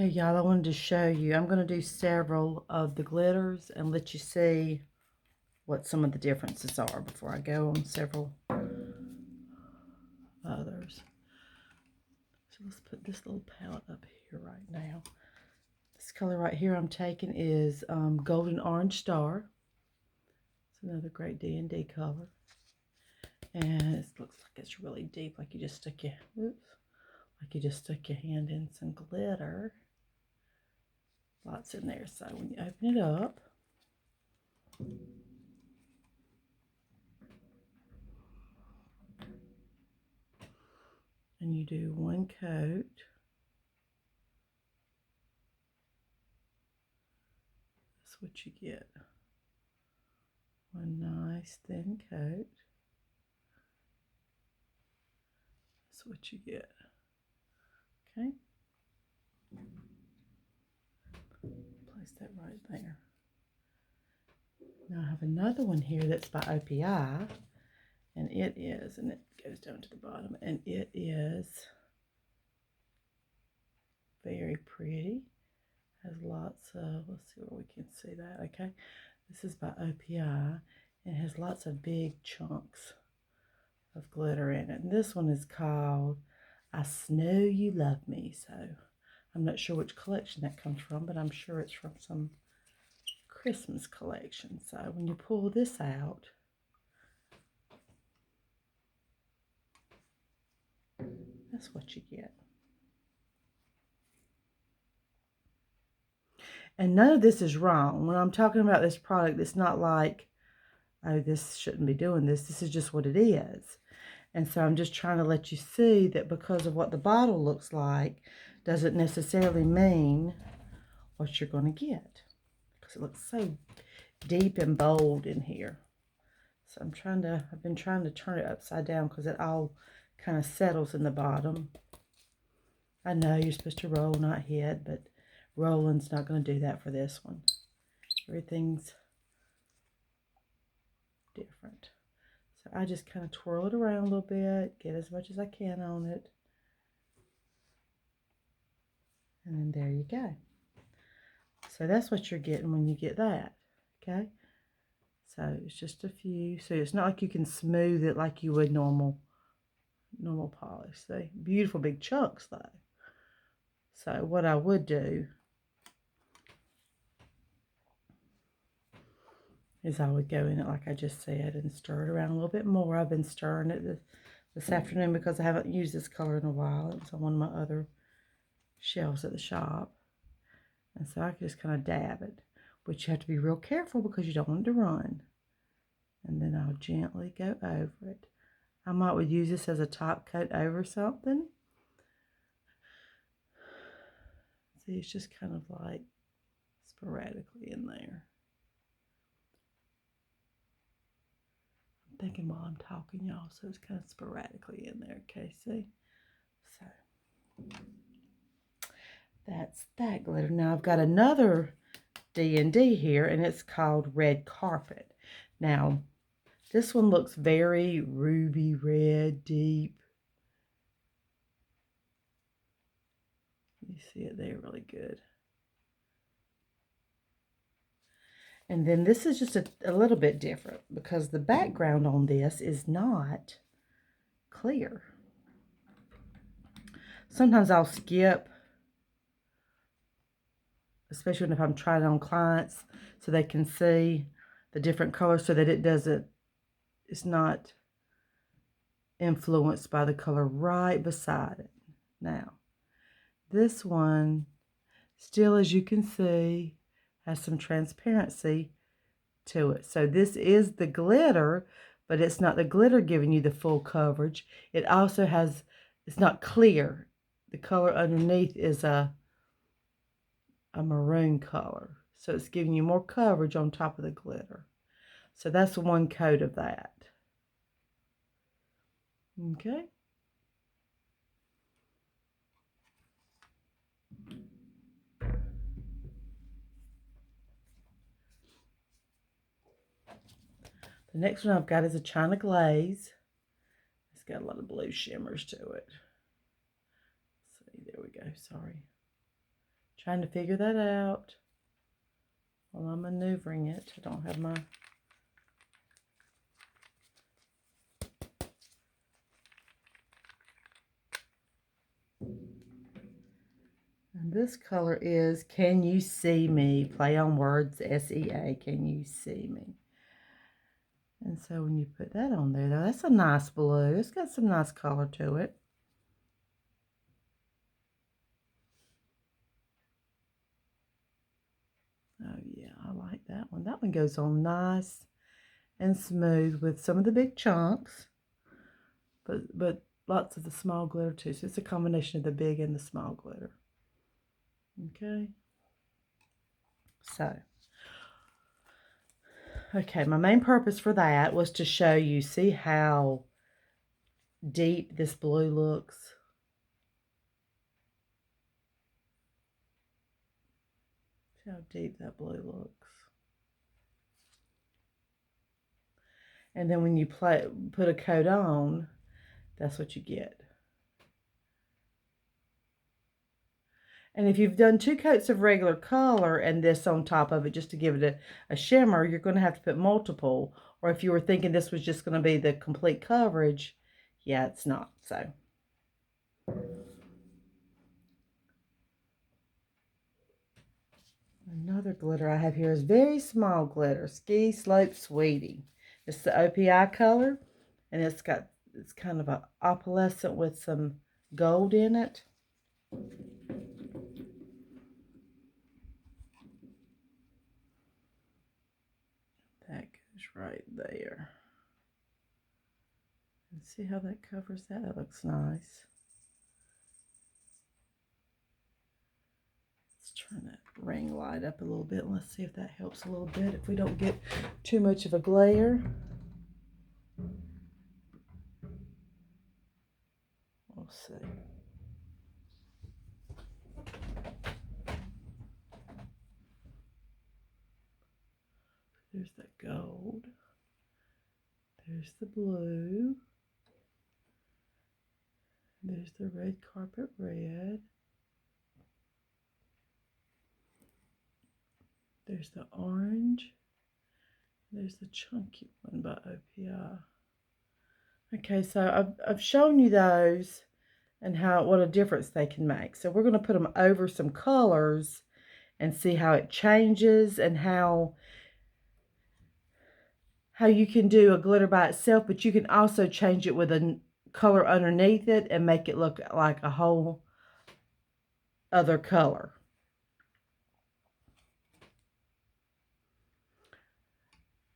Okay, y'all, I wanted to show you. I'm going to do several of the glitters and let you see what some of the differences are before I go on several others. So let's put this little palette up here right now. This color right here I'm taking is Golden Orange Star. It's another great D&D color. And it looks like it's really deep, like you just stuck your, hand in some glitter. Lots in there. So when you open it up, and you do one coat, that's what you get. One nice thin coat. That's what you get. Okay. Place that right there. Now I have another one here that's by OPI, and it goes down to the bottom, and it is very pretty. Has lots of, let's see where we can see that. Okay, this is by OPI. It has lots of big chunks of glitter in it. And this one is called I Know You Love Me. So I'm not sure which collection that comes from, but I'm sure it's from some Christmas collection. So when you pull this out, that's what you get. And none of this is wrong. When I'm talking about this product, it's not like, oh, this shouldn't be doing this. This is just what it is. And so I'm just trying to let you see that because of what the bottle looks like, doesn't necessarily mean what you're going to get. Because it looks so deep and bold in here. So I've been trying to turn it upside down because it all kind of settles in the bottom. I know you're supposed to roll, not hit, but rolling's not going to do that for this one. Everything's different. So I just kind of twirl it around a little bit, get as much as I can on it. And then there you go. So that's what you're getting when you get that, okay? So it's just a few. So it's not like you can smooth it like you would normal polish. See, beautiful big chunks though. So what I would do is I would go in it like I just said and stir it around a little bit more. I've been stirring it this afternoon because I haven't used this color in a while. It's on one of my other shelves at the shop. And so I can just kind of dab it. But you have to be real careful because you don't want it to run. And then I'll gently go over it. I would use this as a top coat over something. See, it's just kind of like sporadically in there. I'm thinking while I'm talking, y'all, so it's kind of sporadically in there. Okay, see? So that's that glitter. Now I've got another D&D here, and it's called Red Carpet. Now, this one looks very ruby red, deep. You see it there really good. And then this is just a little bit different because the background on this is not clear. Sometimes I'll skip, especially if I'm trying it on clients, so they can see the different colors so that it's not influenced by the color right beside it. Now, this one, still as you can see, has some transparency to it. So this is the glitter, but it's not the glitter giving you the full coverage. It also has, it's not clear. The color underneath is a maroon color. So it's giving you more coverage on top of the glitter. So that's one coat of that. Okay. The next one I've got is a China Glaze. It's got a lot of blue shimmers to it. See, there we go, sorry. Trying to figure that out while I'm maneuvering it. I don't have my... And this color is Can You See Me? Play on words, S-E-A. Can you see me? And so when you put that on there, though, that's a nice blue. It's got some nice color to it. Oh, yeah, I like that one. That one goes on nice and smooth with some of the big chunks, but lots of the small glitter, too. So it's a combination of the big and the small glitter. Okay. So, okay, my main purpose for that was to show you, see how deep this blue looks. See how deep that blue looks. And then when you put a coat on, that's what you get. And if you've done 2 coats of regular color and this on top of it just to give it a shimmer, you're going to have to put multiple. Or if you were thinking this was just going to be the complete coverage, yeah, it's not. So, another glitter I have here is very small glitter, Ski Slope Sweetie. It's the OPI color, and it's kind of a opalescent with some gold in it. That goes right there. And see how that covers that? That looks nice. Let's turn that ring light up a little bit. Let's see if that helps a little bit. If we don't get too much of a glare. We'll see. There's the gold. There's the blue. There's the red carpet red. There's the orange. There's the chunky one by OPI. Okay, so I've shown you those and what a difference they can make. So we're going to put them over some colors and see how it changes and how you can do a glitter by itself, but you can also change it with a color underneath it and make it look like a whole other color.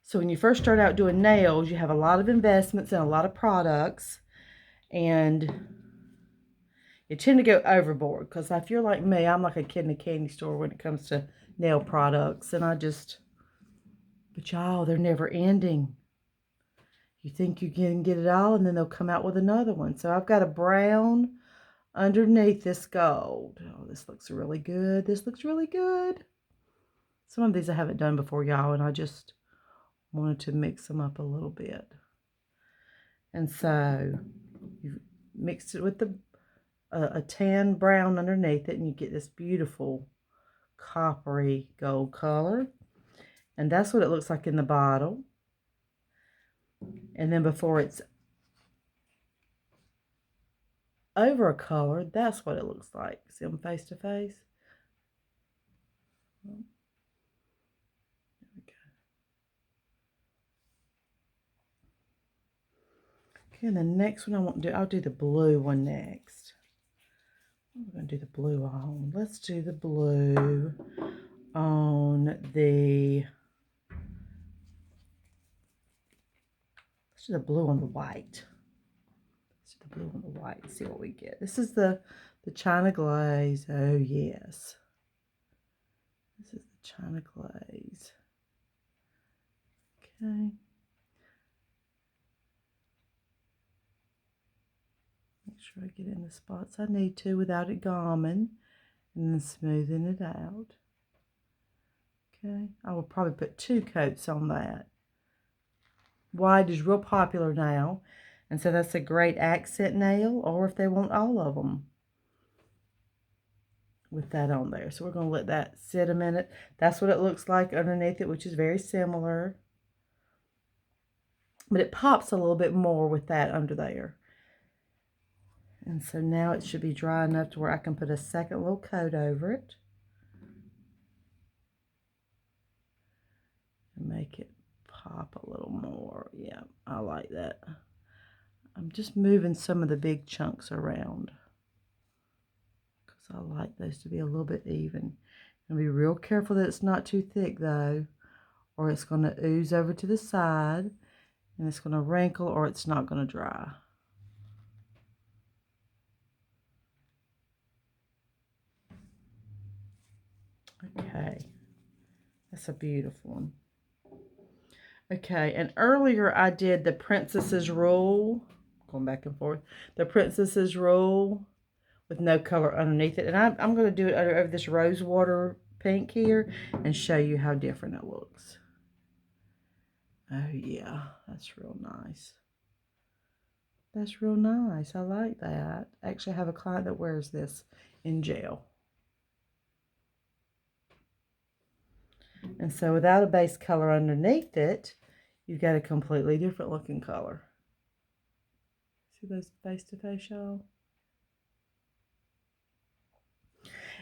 So when you first start out doing nails, you have a lot of investments and a lot of products, and you tend to go overboard, because if you're like me, I'm like a kid in a candy store when it comes to nail products, and but y'all, they're never ending. You think you can get it all, and then they'll come out with another one. So I've got a brown underneath this gold. Oh, this looks really good. This looks really good. Some of these I haven't done before, y'all, and I just wanted to mix them up a little bit. And so you mix it with a tan brown underneath it, and you get this beautiful coppery gold color. And that's what it looks like in the bottle. And then before it's over a color, that's what it looks like. See them face to face? There we go. Okay, and the next one I'll do the blue one next. We're going to do the blue on. Let's do the blue on the... Let's do the blue on the white. Let's do the blue on the white. See what we get. This is the China Glaze. Oh, yes. This is the China Glaze. Okay. Make sure I get in the spots I need to without it gomming, and then smoothing it out. Okay. I will probably put 2 coats on that. White is real popular now, and so that's a great accent nail, or if they want all of them. with that on there. So we're going to let that sit a minute. That's what it looks like underneath it, which is very similar. But it pops a little bit more with that under there. And so now it should be dry enough to where I can put a second little coat over it. And make it pop a little more. Yeah, I like that. I'm just moving some of the big chunks around, because I like those to be a little bit even. And be real careful that it's not too thick though, or it's going to ooze over to the side and it's going to wrinkle, or it's not going to dry. Okay, that's a beautiful one. Okay, and earlier I did the Princess's Rule, going back and forth, the Princess's Rule with no color underneath it. And I'm going to do it over this rose water pink here and show you how different it looks. Oh yeah, that's real nice. That's real nice. I like that. I actually have a client that wears this in jail. And so without a base color underneath it, you've got a completely different looking color. See those face to face, y'all?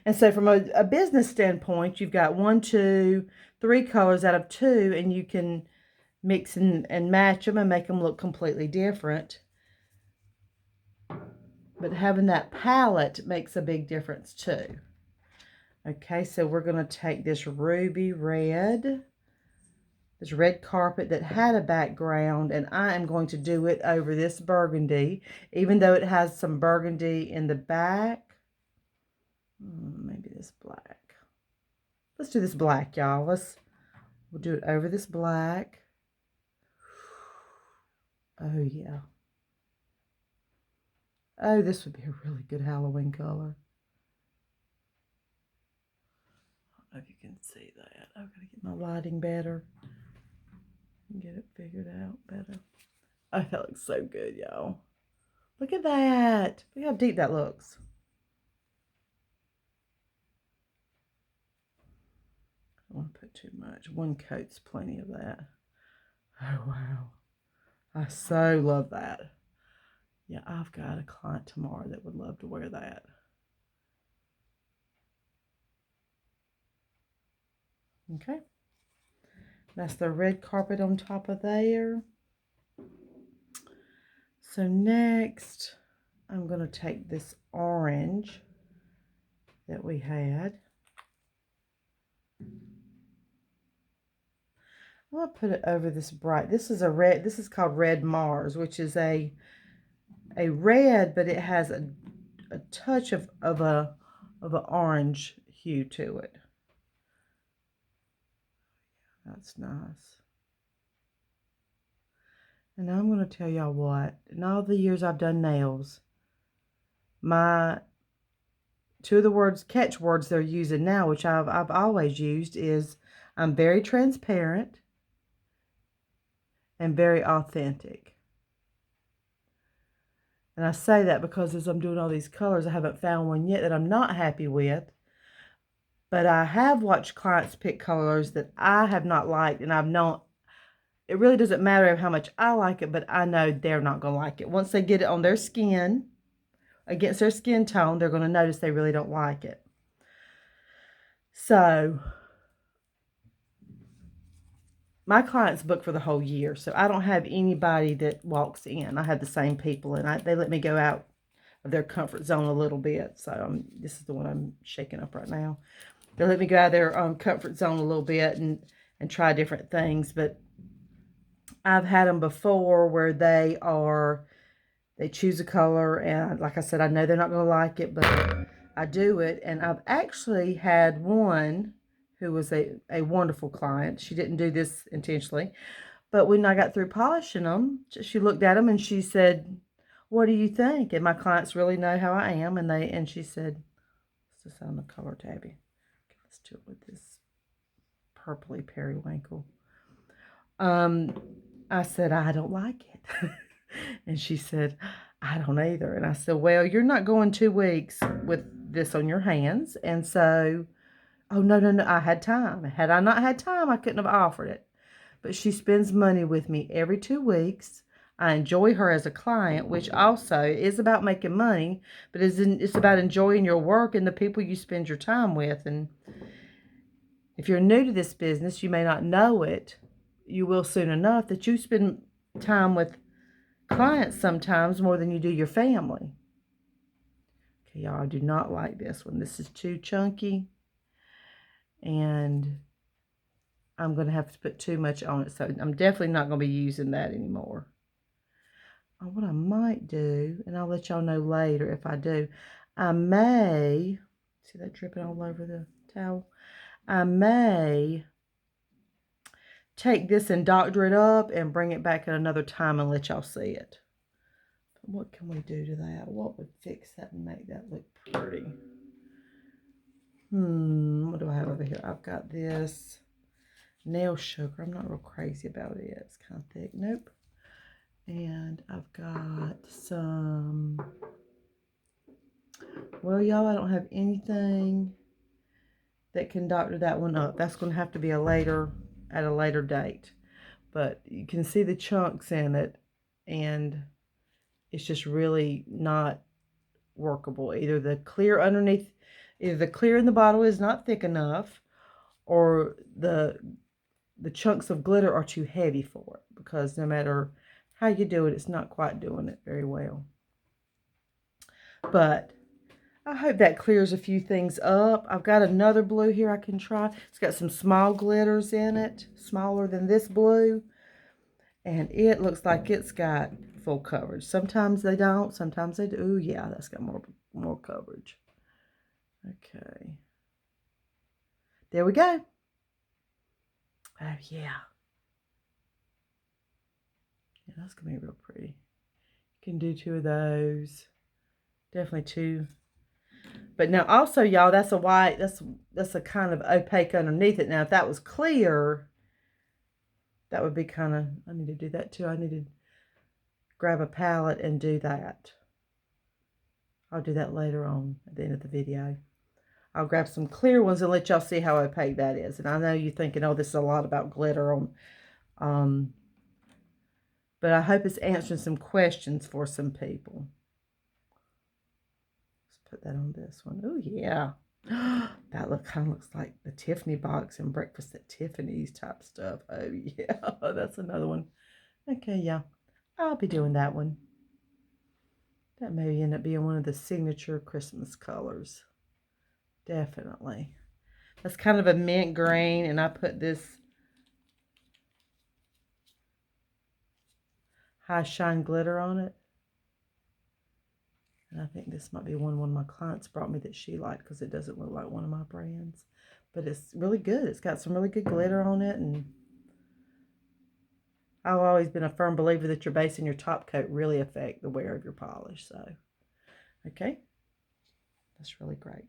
And so from a business standpoint, you've got 1, 2, 3 colors out of 2, and you can mix and match them and make them look completely different. But having that palette makes a big difference too. Okay, so we're going to take this ruby red, this red carpet that had a background, and I am going to do it over this burgundy, even though it has some burgundy in the back. Maybe this black. Let's do this black, y'all. We'll do it over this black. Oh, yeah. Oh, this would be a really good Halloween color. I don't know if you can see that. I've got to get my lighting better and get it figured out better. Oh, that looks so good, y'all. Look at that. Look how deep that looks. I don't want to put too much. 1 coat's plenty of that. Oh, wow. I so love that. Yeah, I've got a client tomorrow that would love to wear that. Okay. That's the red carpet on top of there. So next, I'm going to take this orange that we had. I'm going to put it over this bright. This is a red. This is called Red Mars, which is a red, but it has a touch of an orange hue to it. That's nice. And I'm going to tell y'all what, in all the years I've done nails, my 2 of the words, catchwords they're using now, which I've always used, is I'm very transparent and very authentic. And I say that because as I'm doing all these colors, I haven't found one yet that I'm not happy with. But I have watched clients pick colors that I have not liked, and I've known it really doesn't matter how much I like it, but I know they're not going to like it. Once they get it on their skin, against their skin tone, they're going to notice they really don't like it. So my clients book for the whole year, so I don't have anybody that walks in. I have the same people, and they let me go out of their comfort zone a little bit. So this is the one I'm shaking up right now. They let me go out of their comfort zone a little bit and try different things. But I've had them before where they choose a color, and like I said, I know they're not going to like it, but I do it. And I've actually had one who was a wonderful client. She didn't do this intentionally, but when I got through polishing them, she looked at them and she said, "What do you think?" And my clients really know how I am, and she said, "Let's just on the color tabby. Okay, let's do it with this purpley periwinkle." I said, "I don't like it." And she said, "I don't either." And I said, "Well, you're not going 2 weeks with this on your hands. And so, oh, no, I had time. Had I not had time, I couldn't have offered it. But she spends money with me every 2 weeks. I enjoy her as a client, which also is about making money, but it's about enjoying your work and the people you spend your time with. And if you're new to this business, you may not know it. You will soon enough that you spend time with clients sometimes more than you do your family. Okay, y'all, I do not like this one. This is too chunky, and I'm going to have to put too much on it, so I'm definitely not going to be using that anymore. What I might do, and I'll let y'all know later if I do, I may, see that dripping all over the towel? I may take this and doctor it up and bring it back at another time and let y'all see it. What can we do to that? What would fix that and make that look pretty? What do I have over here? I've got this nail sugar. I'm not real crazy about it. It's kind of thick. Nope. And I've got some, well, y'all, I don't have anything that can doctor that one up. That's going to have to be at a later date. But you can see the chunks in it, and it's just really not workable. Either the clear in the bottle is not thick enough, or the chunks of glitter are too heavy for it, because no matter how you do it, it's not quite doing it very well. But I hope that clears a few things up. I've got another blue here I can try. It's got some small glitters in it, smaller than this blue. And it looks like it's got full coverage. Sometimes they don't, sometimes they do. Ooh, yeah, that's got more coverage. Okay. There we go. Oh, yeah. Yeah, that's going to be real pretty. You can do 2 of those. Definitely 2. But now also, y'all, that's a white, that's a kind of opaque underneath it. Now, if that was clear, that would be kind of, I need to do that too. I need to grab a palette and do that. I'll do that later on at the end of the video. I'll grab some clear ones and let y'all see how opaque that is. And I know you're thinking, oh, this is a lot about glitter on, but I hope it's answering some questions for some people. Let's put that on this one. Oh, yeah. That kind of looks like the Tiffany box and Breakfast at Tiffany's type stuff. Oh, yeah. That's another one. Okay, yeah. I'll be doing that one. That may end up being one of the signature Christmas colors. Definitely. That's kind of a mint green, and I put this high shine glitter on it. And I think this might be one of my clients brought me that she liked, because it doesn't look like one of my brands. But it's really good. It's got some really good glitter on it. And I've always been a firm believer that your base and your top coat really affect the wear of your polish. So, okay. That's really great.